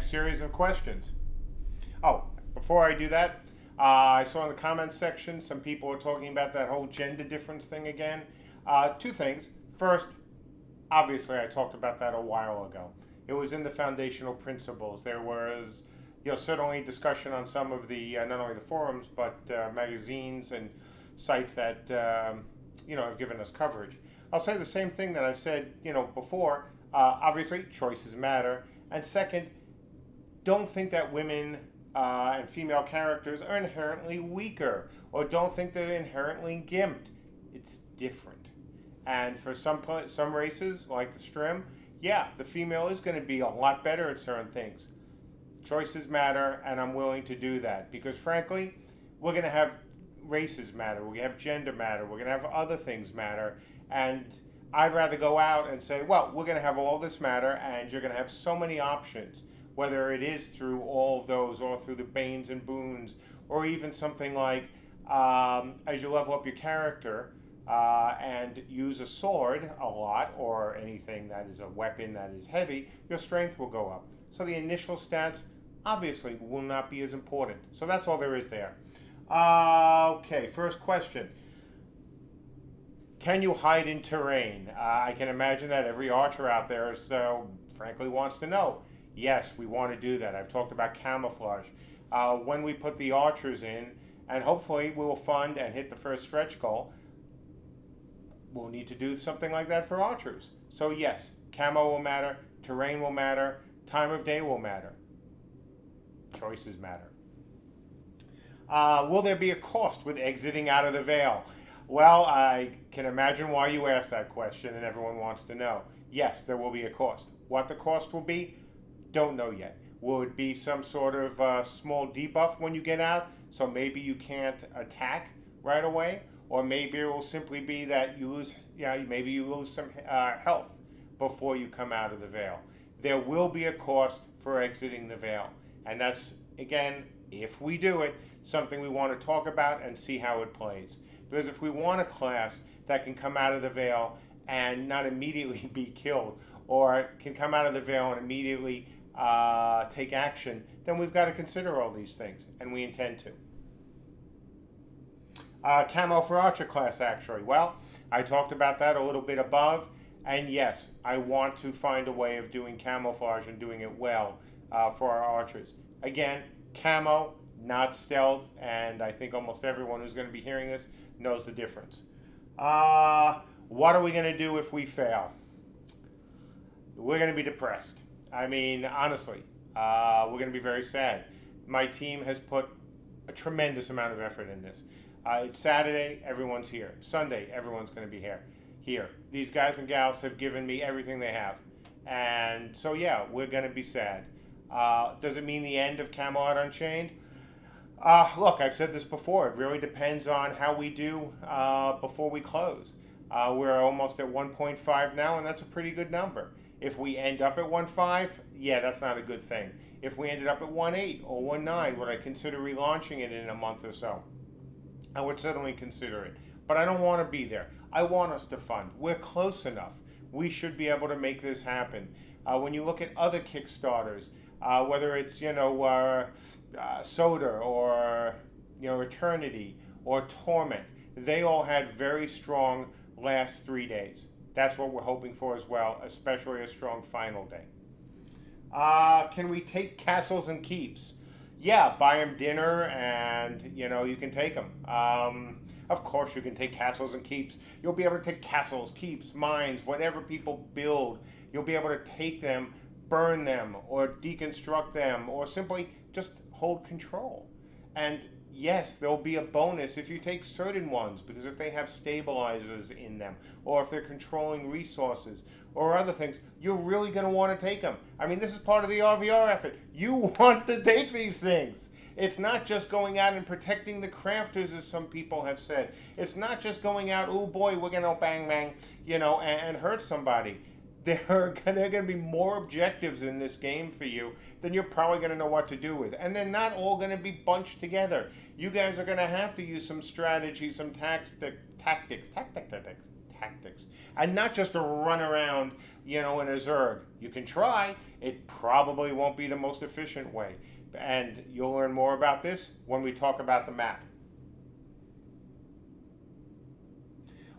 next series of questions. Oh, before I do that, I saw in the comments section some people were talking about that whole gender difference thing again. Two things. First, obviously, I talked about that a while ago. It was in the foundational principles. There was, certainly discussion on some of the not only the forums but magazines and sites that have given us coverage. I'll say the same thing that I've said before. Obviously, choices matter, and second, don't think that women and female characters are inherently weaker, or don't think they're inherently gimped. It's different. And for some races, like the Strim, the female is going to be a lot better at certain things. Choices matter, and I'm willing to do that. Because frankly, we're going to have races matter, we're going to have gender matter, we're going to have other things matter. And I'd rather go out and say, well, we're going to have all this matter, and you're going to have so many options, whether it is through all of those, or through the banes and boons, or even something like, as you level up your character, and use a sword a lot, or anything that is a weapon that is heavy, your strength will go up. So the initial stats obviously will not be as important. So that's all there is there. Okay, first question. Can you hide in terrain? I can imagine that every archer out there frankly wants to know. Yes, we want to do that. I've talked about camouflage. When we put the archers in, and hopefully we will fund and hit the first stretch goal, we'll need to do something like that for archers. So yes, camo will matter, terrain will matter, time of day will matter. Choices matter. Will there be a cost with exiting out of the Veil? Well, I can imagine why you asked that question, and everyone wants to know. Yes, there will be a cost. What the cost will be, don't know yet. Will it be some sort of small debuff when you get out, so maybe you can't attack right away? Or maybe it will simply be that you lose, maybe you lose some health before you come out of the Veil. There will be a cost for exiting the Veil. And that's, again, if we do it, something we want to talk about and see how it plays. Because if we want a class that can come out of the Veil and not immediately be killed, or can come out of the Veil and immediately take action, then we've got to consider all these things, and we intend to. Camo for Archer class, actually. Well, I talked about that a little bit above, and yes, I want to find a way of doing camouflage and doing it well for our archers. Again, camo, not stealth, and I think almost everyone who's going to be hearing this knows the difference. What are we going to do if we fail? We're going to be depressed. I mean, honestly, we're going to be very sad. My team has put a tremendous amount of effort in this. It's Saturday, everyone's here. Sunday, everyone's going to be here. These guys and gals have given me everything they have. And so, we're going to be sad. Does it mean the end of Camelot Unchained? Look, I've said this before. It really depends on how we do before we close. We're almost at 1.5 now, and that's a pretty good number. If we end up at 1.5, that's not a good thing. If we ended up at 1.8 or 1.9, would I consider relaunching it in a month or so? I would certainly consider it. But I don't want to be there. I want us to fund. We're close enough. We should be able to make this happen. When you look at other Kickstarters, whether it's, Soda or, Eternity or Torment, they all had very strong last 3 days. That's what we're hoping for as well, especially a strong final day. Can we take castles and keeps? Yeah, buy them dinner and, you can take them. Of course you can take castles and keeps. You'll be able to take castles, keeps, mines, whatever people build. You'll be able to take them, burn them, or deconstruct them, or simply just hold control. And yes, there'll be a bonus if you take certain ones, because if they have stabilizers in them, or if they're controlling resources, or other things, you're really going to want to take them. I mean, this is part of the RVR effort. You want to take these things. It's not just going out and protecting the crafters, as some people have said. It's not just going out, oh boy, we're going to bang, bang, and hurt somebody. There are going to be more objectives in this game for you than you're probably going to know what to do with. And they're not all going to be bunched together. You guys are going to have to use some strategy, some tactics, tactics. And not just to run around, in a Zerg. You can try. It probably won't be the most efficient way. And you'll learn more about this when we talk about the map.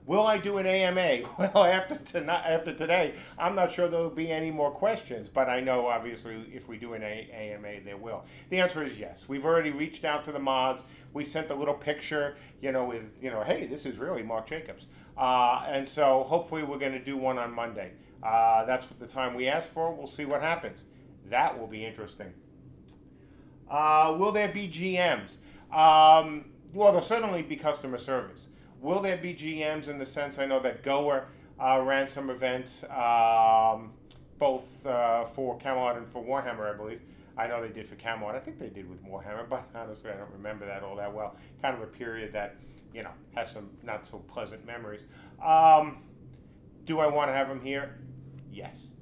Will I do an AMA? Well, after today, I'm not sure there'll be any more questions, but I know obviously if we do an AMA, there will. The answer is yes. We've already reached out to the mods. We sent a little picture, with, hey, this is really Mark Jacobs. And so hopefully we're going to do one on Monday. That's what the time we asked for. We'll see what happens. That will be interesting. Will there be GMs? Well, there'll certainly be customer service. Will there be GMs in the sense, I know that Goer ran some events, both for Camelot and for Warhammer, I believe. I know they did for Camelot. I think they did with Warhammer, but honestly, I don't remember that all that well. Kind of a period that, has some not so pleasant memories. Do I want to have them here? Yes.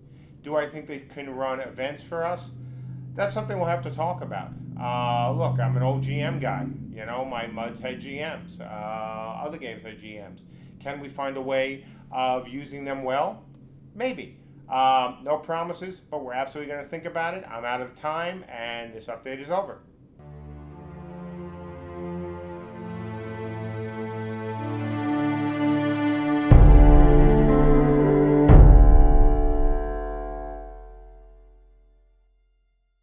Do I think they can run events for us? That's something we'll have to talk about. Look, I'm an old GM guy. My MUDs had GMs. Other games had GMs. Can we find a way of using them well? Maybe. No promises, but we're absolutely going to think about it. I'm out of time, and this update is over.